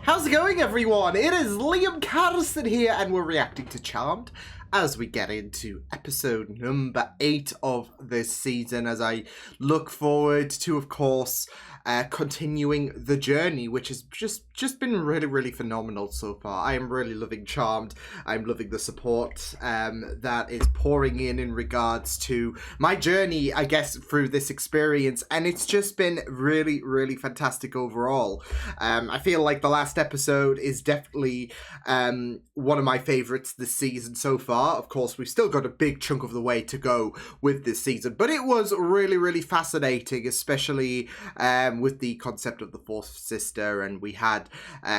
How's it going, everyone? It is Liam Catterson here, and we're reacting to Charmed as we get into episode number 8 of this season, as I look forward to, of course, continuing the journey, which has just been really phenomenal so far. I am really loving Charmed. I'm loving the support that is pouring in regards to my journey, I guess, through this experience, and it's just been really fantastic overall. I feel like the last episode is definitely one of my favorites this season so far. Of course, we've still got a big chunk of the way to go with this season, but it was really fascinating, especially with the concept of the fourth sister, and we had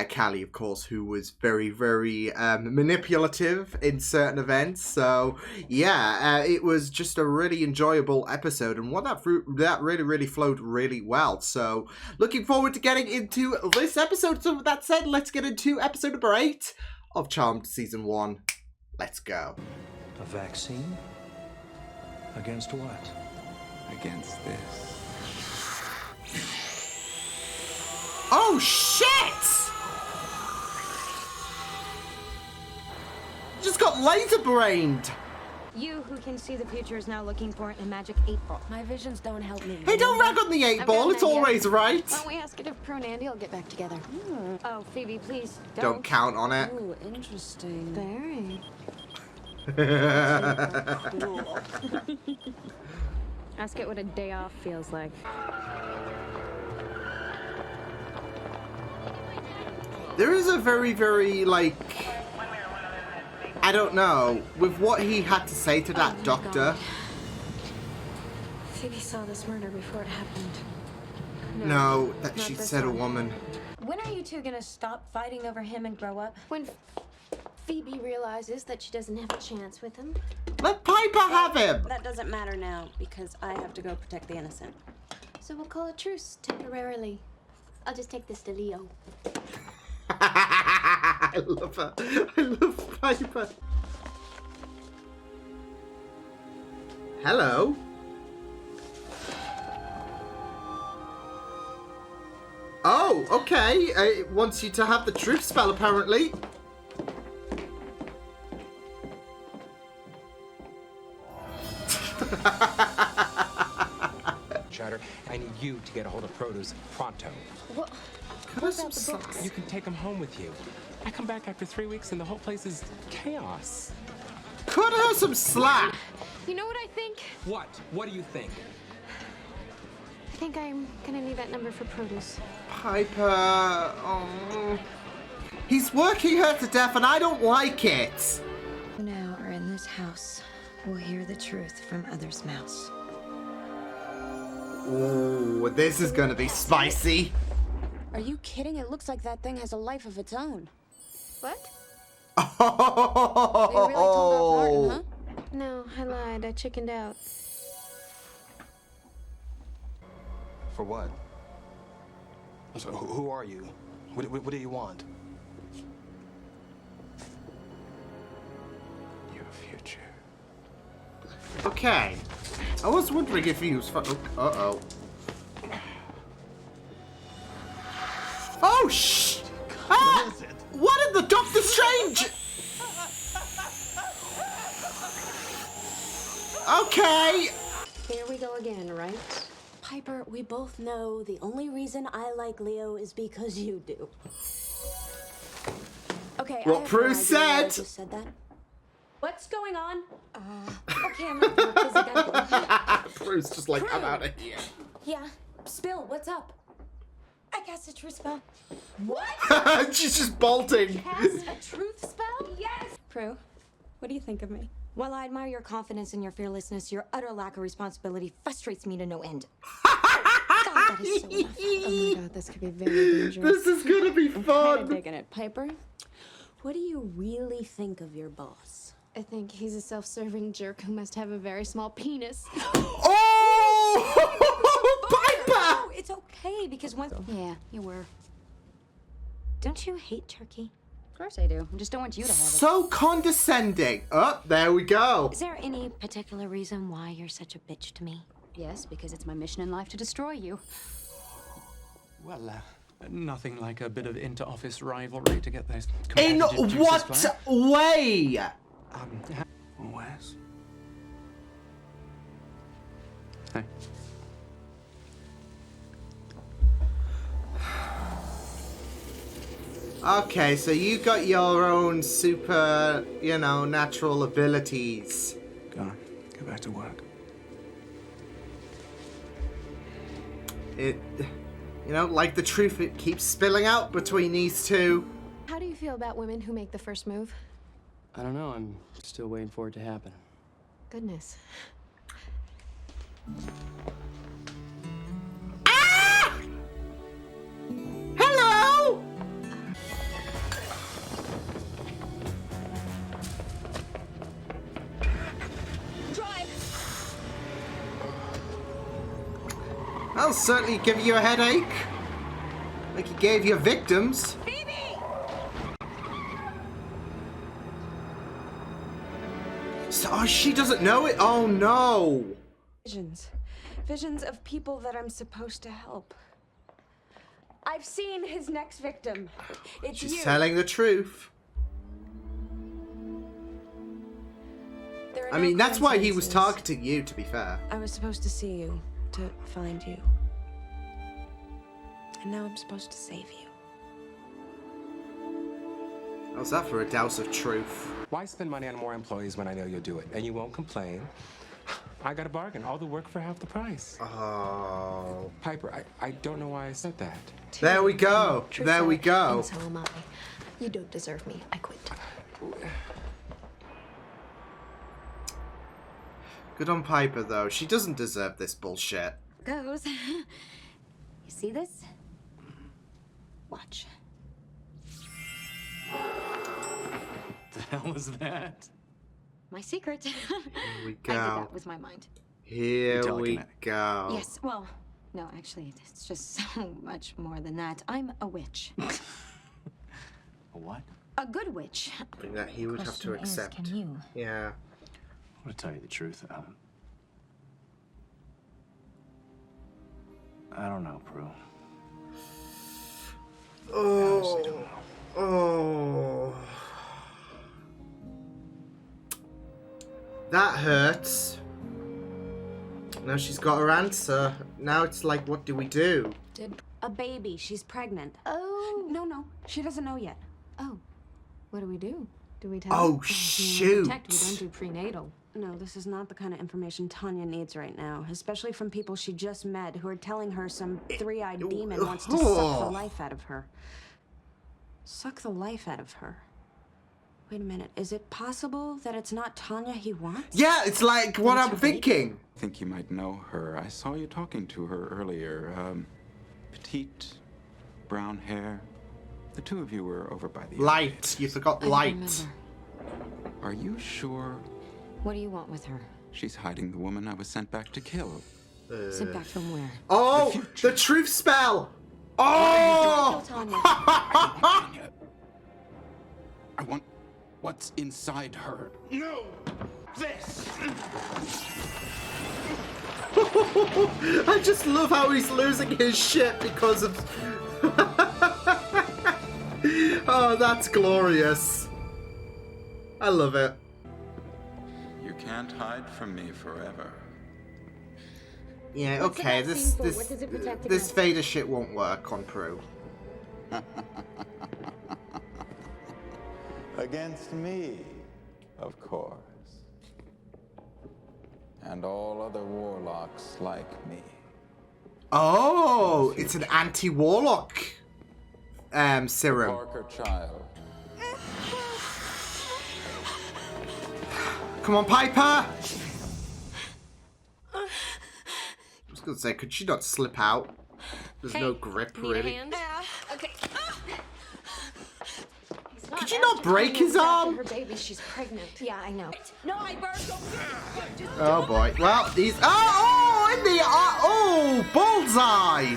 Callie, of course, who was very manipulative in certain events. So yeah, it was just a really enjoyable episode, and one that really flowed really well. So looking forward to getting into this episode. So with that said, let's get into episode number 8 of Charmed season 1. Let's go. A vaccine? Against what? Against this. Oh, shit! Just got laser-brained! You who can see the future is now looking for a magic 8-ball. My visions don't help me. Hey, don't rag on the 8-ball, it's always right. Why don't we ask it if Pro and Andy will get back together? Oh, Phoebe, please don't count on it. Ooh, interesting. Very. Ask it what a day off feels like. There is a very, like, I don't know, with what he had to say to that doctor. God. Phoebe saw this murder before it happened. No, that she said a woman. When are you two gonna stop fighting over him and grow up? When Phoebe realizes that she doesn't have a chance with him. Let Piper have him! That doesn't matter now, because I have to go protect the innocent. So we'll call a truce temporarily. I'll just take this to Leo. I love her. I love Piper. Hello. Oh, okay. It wants you to have the truth spell, apparently. Chatter, I need you to get a hold of Produce pronto. What? What about the books? You can take them home with you. I come back after 3 weeks and the whole place is chaos. Cut her some slack. You know what I think? What? What do you think? I think I'm gonna need that number for Produce. Piper. Oh. He's working her to death and I don't like it. Who now are in this house will hear the truth from others' mouths. Ooh, this is gonna be spicy. Are you kidding? It looks like that thing has a life of its own. What? Oh. You really told off Martin, huh? No, I lied. I chickened out. For what? So, who are you? What do you want? Your future. Okay. I was wondering if he was uh-oh. Oh, shh! Ah! What in the Doctor Strange? Okay. Here we go again, right? Piper, we both know the only reason I like Leo is because you do. Okay, What Prue said. I just said that. What's going on? Okay, I'm not gonna busy. Bruce just like, I'm out of here. Yeah, Spill, what's up? I cast a truth spell. What? She's just bolting. Cast a truth spell? Yes! Prue, what do you think of me? While I admire your confidence and your fearlessness, your utter lack of responsibility frustrates me to no end. God, that is so enough. Oh my god, this could be very dangerous. This is gonna be Kind of fun. digging it. Piper, what do you really think of your boss? I think he's a self-serving jerk who must have a very small penis. Oh! Piper! No, it's okay, because once... Yeah, you were. Don't you hate turkey? Of course I do. I just don't want you to have it. So condescending. Oh, there we go. Is there any particular reason why you're such a bitch to me? Yes, because it's my mission in life to destroy you. Well, Nothing like a bit of inter-office rivalry to get those In competitive juices what flowing. way? Wes? Hey. Okay, so you got your own super, you know, natural abilities. Go on. Go back to work. It, you know, like the truth, it keeps spilling out between these two. How do you feel about women who make the first move? I don't know. I'm still waiting for it to happen. Goodness. Ah! Hello! I'll certainly give you a headache. Like he gave your victims. So, oh, she doesn't know it? Oh, no. Visions of people that I'm supposed to help. I've seen his next victim. It's She's you. telling the truth. There are I no mean, that's why he was coincidences. targeting you, to be fair. I was supposed to see you, to find you. And now I'm supposed to save you. How's that for a douse of truth? Why spend money on more employees when I know you'll do it? And you won't complain. I got a bargain. All the work for half the price. Oh. Piper, I don't know why I said that. There we go. Truth There we out, go. And so am I. You don't deserve me. I quit. Good on Piper, though. She doesn't deserve this bullshit. Goes. You see this? Watch. The hell was that? My secret. Here we I did go. that with my mind. Here You're we telekinetic. go. Yes, well, no, actually, it's just so much more than that. I'm a witch. A what? A good witch. Something that he would have to Question is, accept. can you? Yeah. I'm gonna tell you the truth, Alan. I don't know, Prue. honestly don't know. Oh. That hurts. Now she's got her answer. Now it's like, what do we do? A baby. She's pregnant. Oh. No. She doesn't know yet. Oh. What do we do? Do we tell Oh, her? shoot. Protect, we don't do prenatal. No, this is not the kind of information Tanya needs right now, especially from people she just met who are telling her some three-eyed demon wants to suck the life out of her. Suck the life out of her. Wait a minute, is it possible that it's not Tanya he wants? Yeah, it's like what What's I'm her baby? thinking. I think you might know her. I saw you talking to her earlier. Petite, brown hair. The two of you were over by the Light. You forgot I don't light. remember. Are you sure What do you want with her? she's hiding the woman I was sent back to kill? Sent back from where? Oh, the truth spell. Oh! Tanya. I want what's inside her. No! This! I just love how he's losing his shit because of... Oh, that's glorious. I love it. You can't hide from me forever. Yeah, What's the okay, vaccine for? this What does it protect this against? Vader shit won't work on Prue. Against me, of course. And all other warlocks like me. Oh, it's an anti-warlock serum. Parker child. Come on, Piper! I was gonna say, could she not slip out? There's no grip, really. Okay. Could you not break his arm? Her baby, she's pregnant. Yeah, I know. No, I burned. Oh boy. Well, he's in the bullseye.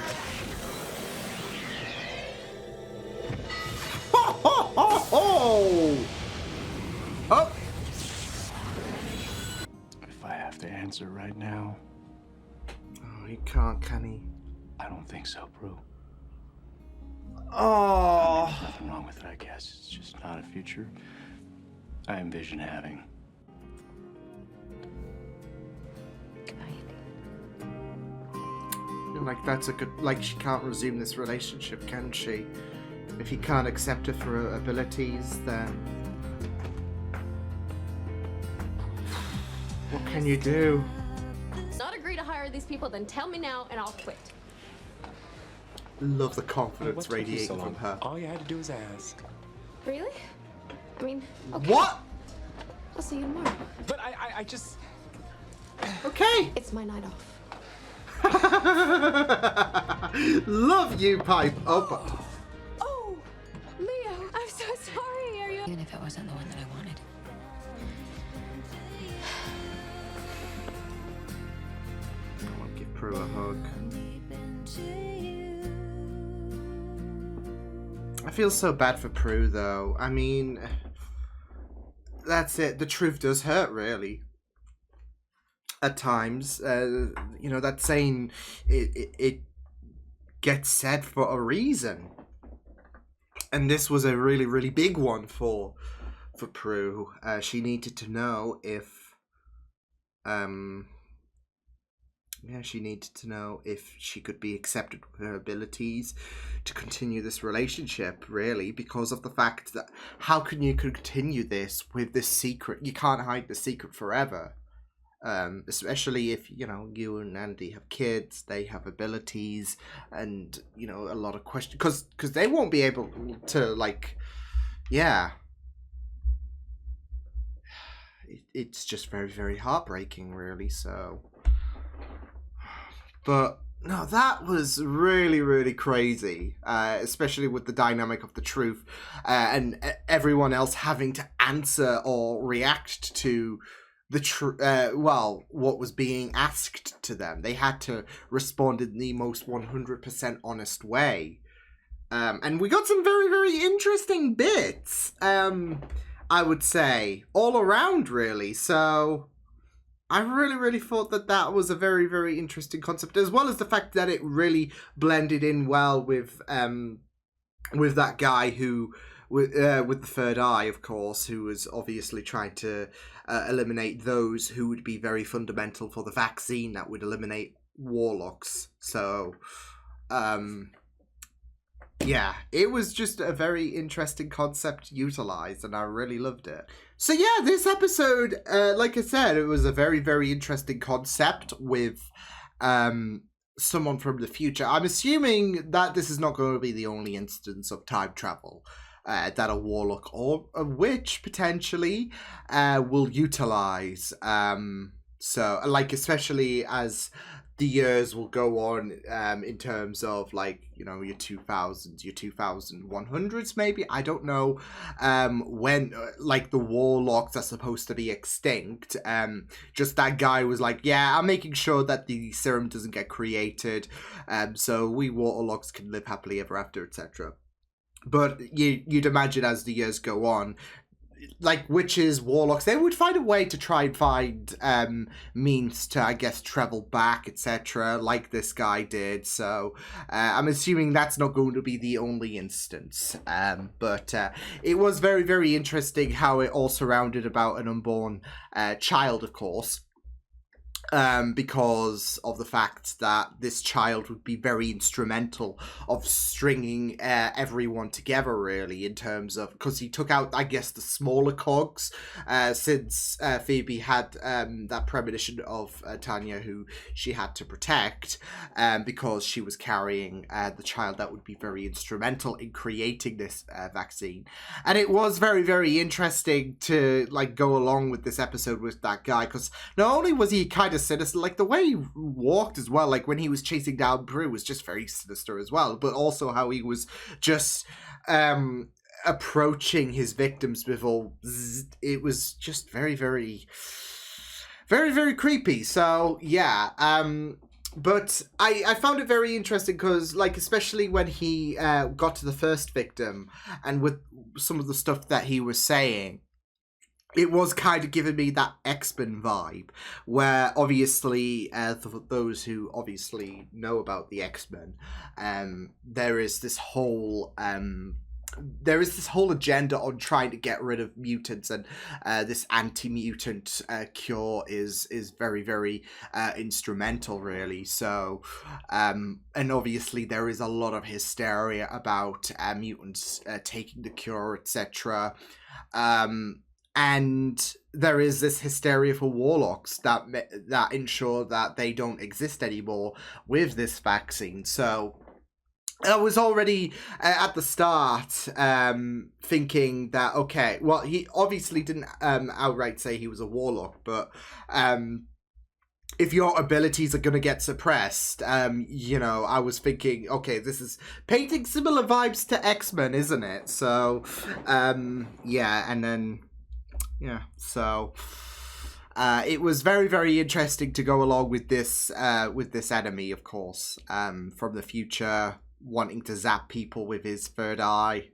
Ho ho ho ho! Oh, If I have to answer right now, oh, he can't, can he? I don't think so, Prue. Oh. There's nothing wrong with it, I guess. It's just not a future I envision having. Like, that's a good... Like, she can't resume this relationship, can she? If he can't accept her for her abilities, then... What can you do? Not agree to hire these people, then tell me now and I'll quit. Love the What confidence took you radiating so from long? her. All you had to do was ask. Really? I mean, okay. What? I'll see you tomorrow. But I just... Okay. It's my night off. Love you, Pipe. Oh, Oh, Leo, I'm so sorry. Are you? Even if it wasn't the one that I wanted. I want to give Prue a hug. I feel so bad for Prue, though. I mean, that's it. The truth does hurt, really. At times, you know, that saying, it gets said for a reason. And this was a really, really big one for Prue. She needed to know if, she needed to know if she could be accepted with her abilities to continue this relationship, really, because of the fact that how can you continue this with this secret? You can't hide the secret forever. Especially if, you know, you and Andy have kids, they have abilities, and, you know, a lot of questions, because they won't be able to, like, yeah. It's just very, very heartbreaking, really, so. But, no, that was really, really crazy, especially with the dynamic of the truth, and everyone else having to answer or react to the what was being asked to them. They had to respond in the most 100% honest way. And we got some very, very interesting bits, I would say, all around, really. So I really, really thought that was a very, very interesting concept, as well as the fact that it really blended in well with that guy who, with the third eye, of course, who was obviously trying to eliminate those who would be very fundamental for the vaccine that would eliminate warlocks. So, yeah, it was just a very interesting concept utilized, and I really loved it. So yeah, this episode, like I said, it was a very, very interesting concept with someone from the future. I'm assuming that this is not going to be the only instance of time travel that a warlock or a witch potentially will utilize. So, like, especially as the years will go on in terms of, like, you know, your 2000s, your 2100s maybe, I don't know, when, like, the warlocks are supposed to be extinct. Just that guy was like, yeah, I'm making sure that the serum doesn't get created, so we warlocks can live happily ever after, etc. But you'd imagine as the years go on, like witches, warlocks, they would find a way to try and find means to, I guess, travel back, etc., like this guy did. So I'm assuming that's not going to be the only instance. But it was very, very interesting how it all surrounded about an unborn child, of course. Because of the fact that this child would be very instrumental of stringing everyone together, really, in terms of, because he took out, I guess, the smaller cogs, since Phoebe had that premonition of Tanya, who she had to protect, because she was carrying the child that would be very instrumental in creating this vaccine. And it was very, very interesting to, like, go along with this episode with that guy, because not only was he kind of sinister, like the way he walked as well, like when he was chasing down Prue was just very sinister as well, but also how he was just approaching his victims with all it was just very, very, very, very creepy. So yeah, but I found it very interesting because, like, especially when he got to the first victim and with some of the stuff that he was saying, it was kind of giving me that X-Men vibe, where obviously, for those who obviously know about the X-Men, there is this whole agenda on trying to get rid of mutants, and this anti-mutant cure is very, very instrumental, really. So, and obviously there is a lot of hysteria about mutants taking the cure, etc. And there is this hysteria for warlocks that ensure that they don't exist anymore with this vaccine. So I was already at the start thinking that, okay, well, he obviously didn't outright say he was a warlock, but if your abilities are going to get suppressed, you know, I was thinking, okay, this is painting similar vibes to X-Men, isn't it? So, yeah, and then... yeah, so it was very, very interesting to go along with this enemy, of course, from the future, wanting to zap people with his third eye.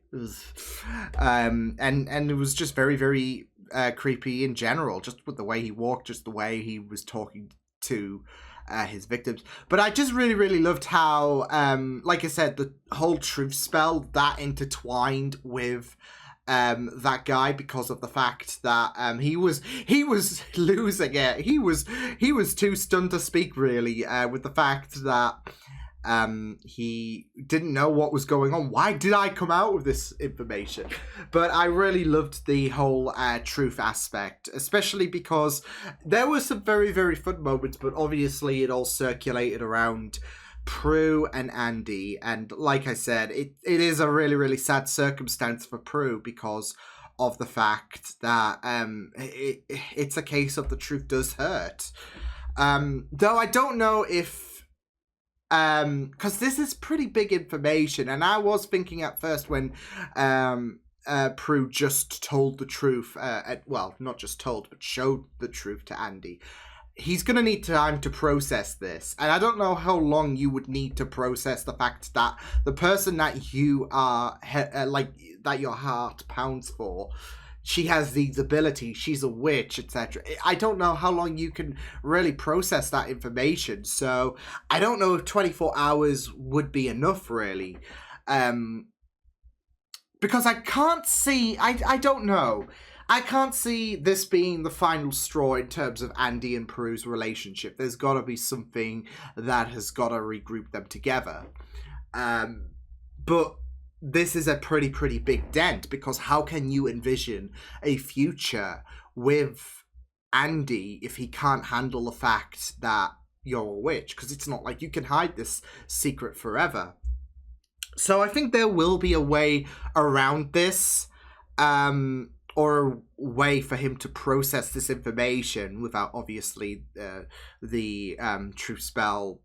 And it was just very, very creepy in general, just with the way he walked, just the way he was talking to his victims. But I just really, really loved how, like I said, the whole truth spell that intertwined with that guy, because of the fact that he was losing it. He was too stunned to speak, really, with the fact that he didn't know what was going on. Why did I come out with this information? But I really loved the whole truth aspect, especially because there were some very, very fun moments, but obviously it all circulated around Prue and Andy, and like I said, it is a really, really sad circumstance for Prue because of the fact that it's a case of the truth does hurt. Though I don't know if because this is pretty big information, and I was thinking at first when Prue just told the truth, well, not just told, but showed the truth to Andy. He's going to need time to process this. And I don't know how long you would need to process the fact that the person that you are, that your heart pounds for, she has these abilities, she's a witch, etc. I don't know how long you can really process that information. So I don't know if 24 hours would be enough, really. Because I can't see, I don't know. I can't see this being the final straw in terms of Andy and Prue's relationship. There's got to be something that has got to regroup them together. But this is a pretty, pretty big dent, because how can you envision a future with Andy if he can't handle the fact that you're a witch? Because it's not like you can hide this secret forever. So I think there will be a way around this. Or a way for him to process this information without, obviously, the truth spell,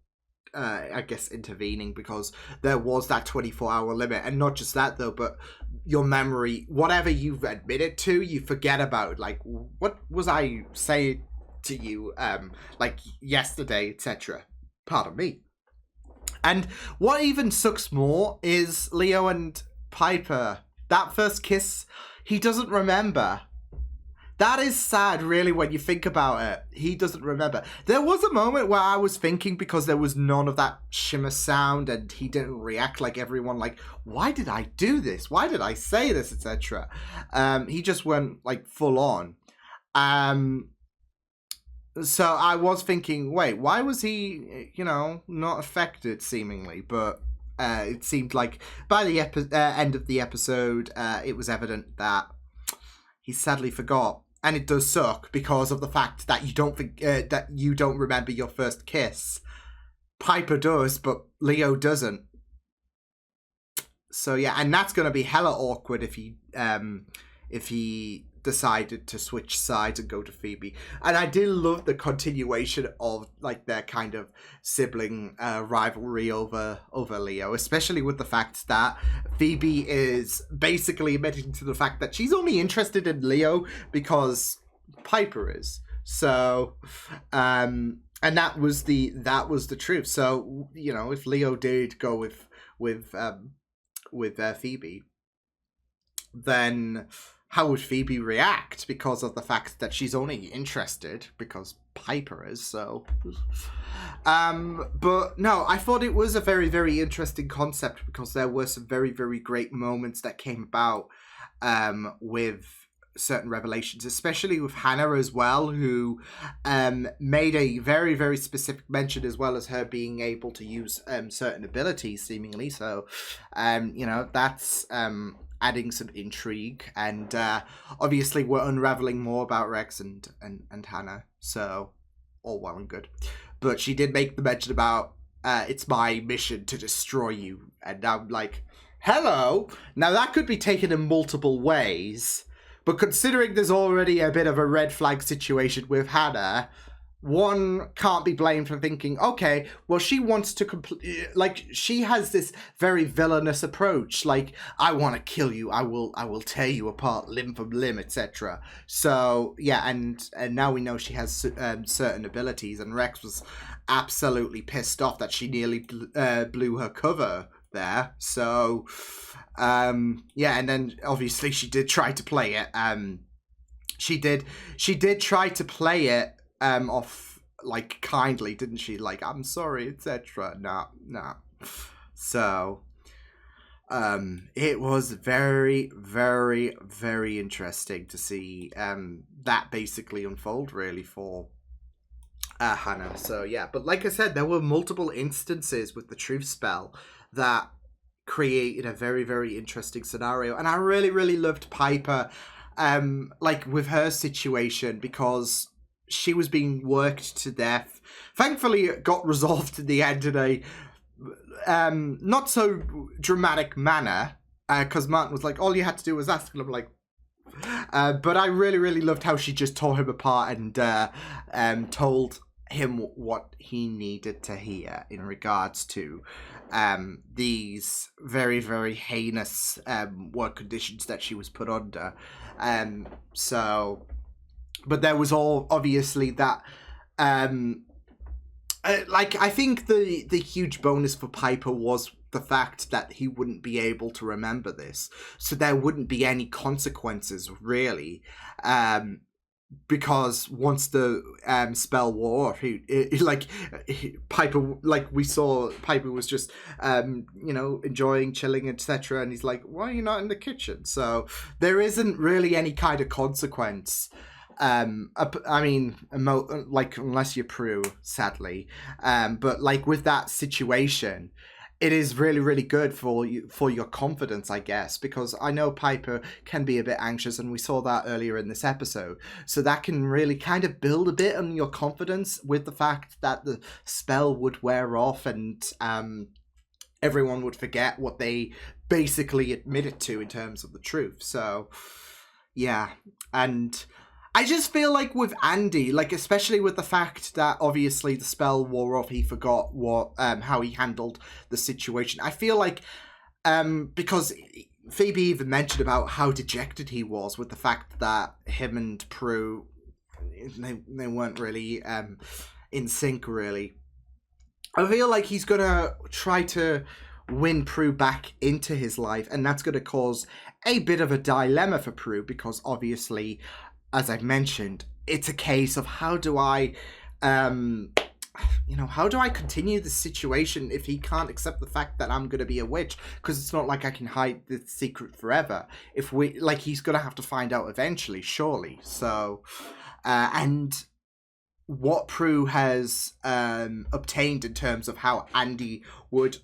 I guess, intervening, because there was that 24-hour limit. And not just that, though, but your memory, whatever you've admitted to, you forget about. Like, what was I saying to you, like, yesterday, etc. Pardon me. And what even sucks more is Leo and Piper. That first kiss... he doesn't remember. That is sad, really, when you think about it. He doesn't remember. There was a moment where I was thinking, because there was none of that shimmer sound and he didn't react like everyone, like, why did I do this? Why did I say this, etc. He just went, like, full on. So I was thinking, wait, why was he, you know, not affected, seemingly? But... it seemed like by the end of the episode, it was evident that he sadly forgot, and it does suck because of the fact that you don't remember your first kiss. Piper does, but Leo doesn't. So yeah, and that's gonna be hella awkward if he decided to switch sides and go to Phoebe. And I did love the continuation of, like, their kind of sibling rivalry over Leo, especially with the fact that Phoebe is basically admitting to the fact that she's only interested in Leo because Piper is. So and that was the truth. So, you know, if Leo did go with Phoebe, then how would Phoebe react because of the fact that she's only interested because Piper is, so... but no, I thought it was a very, very interesting concept because there were some very, very great moments that came about with certain revelations, especially with Hannah as well, who made a very, very specific mention, as well as her being able to use certain abilities, seemingly. So, you know, that's adding some intrigue, and obviously we're unraveling more about Rex and Hannah, so all well and good. But she did make the mention about it's my mission to destroy you, and I'm like, hello. Now that could be taken in multiple ways, but considering there's already a bit of a red flag situation with Hannah, one can't be blamed for thinking, okay, well, she wants to like, she has this very villainous approach, like, I want to kill you, I will tear you apart limb from limb, etc. So yeah, and now we know she has certain abilities, and Rex was absolutely pissed off that she nearly blew her cover there. So yeah, and then obviously she did try to play it. She did try to play it off, like, kindly, didn't she? Like, I'm sorry, etc. No. So it was very, very, very interesting to see that basically unfold, really, for Hannah. So yeah, but like I said, there were multiple instances with the truth spell that created a very, very interesting scenario, and I really, really loved Piper like with her situation, because she was being worked to death. Thankfully it got resolved in the end in a not so dramatic manner, because Martin was like, all you had to do was ask, and I'm like, but I really, really loved how she just tore him apart and told him what he needed to hear in regards to these very, very heinous work conditions that she was put under. So, but there was all obviously that like, I think the huge bonus for Piper was the fact that he wouldn't be able to remember this, so there wouldn't be any consequences, really, because once the spell wore off, Piper, like, we saw Piper was just you know, enjoying, chilling, etc., and he's like, why are you not in the kitchen? So there isn't really any kind of consequence. I mean, like, unless you're Prue, sadly, but like with that situation, it is really, really good for you, for your confidence, I guess, because I know Piper can be a bit anxious, and we saw that earlier in this episode. So that can really kind of build a bit on your confidence with the fact that the spell would wear off, and everyone would forget what they basically admitted to in terms of the truth. So yeah, and I just feel like with Andy, like, especially with the fact that obviously the spell wore off, he forgot what how he handled the situation. I feel like because Phoebe even mentioned about how dejected he was with the fact that him and Prue, they weren't really in sync, really. I feel like he's gonna try to win Prue back into his life, and that's gonna cause a bit of a dilemma for Prue, because obviously, as I've mentioned, it's a case of how do I, you know, how do I continue the situation if he can't accept the fact that I'm going to be a witch? Because it's not like I can hide the secret forever. If we, like, he's going to have to find out eventually, surely. So, and what Prue has obtained in terms of how Andy would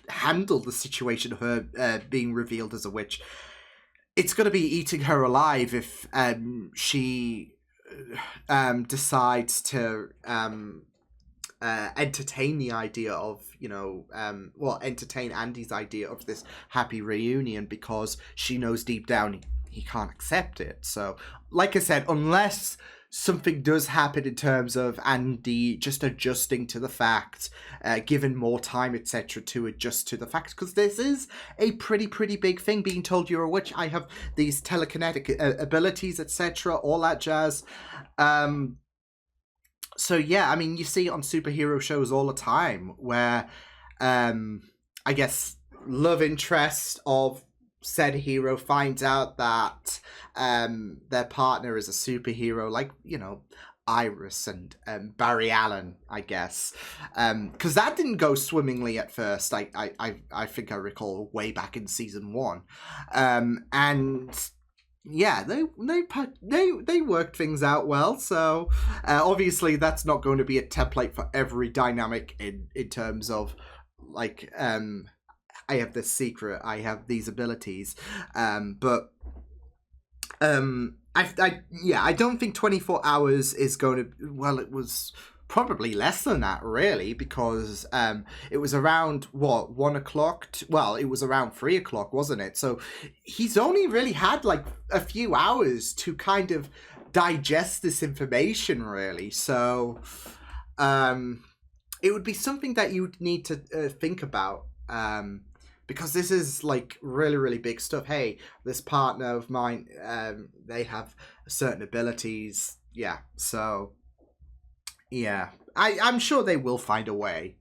handle the situation of her being revealed as a witch, it's going to be eating her alive if she decides to entertain the idea of, you know, entertain Andy's idea of this happy reunion, because she knows deep down he can't accept it. So, like I said, unless something does happen in terms of Andy just adjusting to the fact, given more time, etc., to adjust to the fact, because this is a pretty big thing, being told you're a witch. I have these telekinetic abilities, etc., all that jazz. So yeah, I mean, you see it on superhero shows all the time where I guess love interest of said hero finds out that their partner is a superhero, like, you know, Iris and Barry Allen, I guess, because that didn't go swimmingly at first. I think I recall way back in season 1, and yeah, they worked things out well. So obviously that's not going to be a template for every dynamic in terms of like I have this secret, I have these abilities, but I don't think 24 hours is going to, well, it was probably less than that, really, because it was around, what, 1 o'clock? Well, it was around 3 o'clock, wasn't it? So he's only really had, like, a few hours to kind of digest this information, really. So it would be something that you'd need to think about, because this is, like, really, really big stuff. Hey, this partner of mine, they have certain abilities. Yeah, so, yeah. I'm sure they will find a way.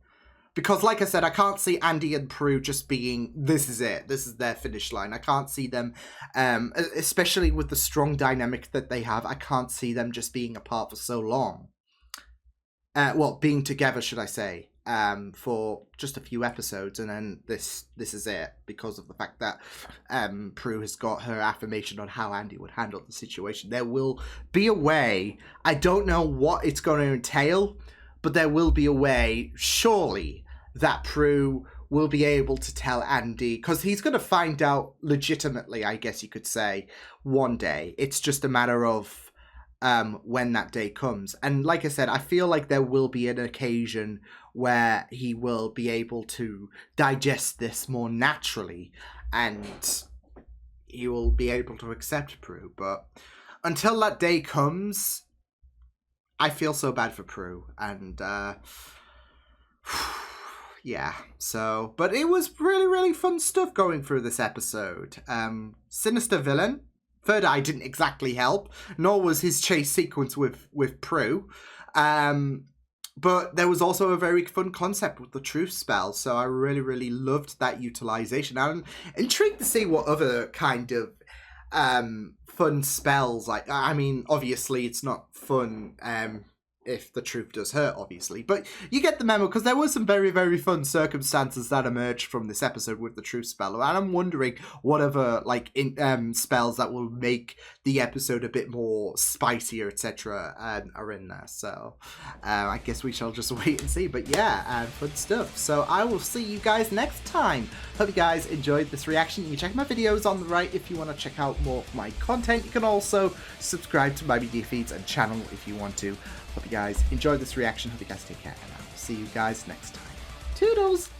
Because, like I said, I can't see Andy and Prue just being, this is it. This is their finish line. I can't see them, especially with the strong dynamic that they have, I can't see them just being apart for so long. Well, being together, should I say. For just a few episodes, and then this is it, because of the fact that Prue has got her affirmation on how Andy would handle the situation. There will be a way. I don't know what it's going to entail, but there will be a way, surely, that Prue will be able to tell Andy, because he's going to find out legitimately, I guess you could say, one day. It's just a matter of when that day comes. And like I said, I feel like there will be an occasion where he will be able to digest this more naturally, and he will be able to accept Prue. But until that day comes, I feel so bad for Prue, and yeah, so, but it was really, really fun stuff going through this episode. Sinister villain. Third Eye didn't exactly help, nor was his chase sequence with Prue. But there was also a very fun concept with the truth spell, so I really, really loved that utilization. I'm intrigued to see what other kind of fun spells, like, I mean, obviously it's not fun if the truth does hurt, obviously, but you get the memo, because there were some very, very fun circumstances that emerged from this episode with the truth spell, and I'm wondering what other, like, spells that will make the episode a bit more spicier, etc., are in there. So I guess we shall just wait and see. But yeah, fun stuff. So I will see you guys next time. Hope you guys enjoyed this reaction. You can check my videos on the right if you want to check out more of my content. You can also subscribe to my media feeds and channel if you want to. Hope you guys enjoyed this reaction. Hope you guys take care, and I will see you guys next time. Toodles!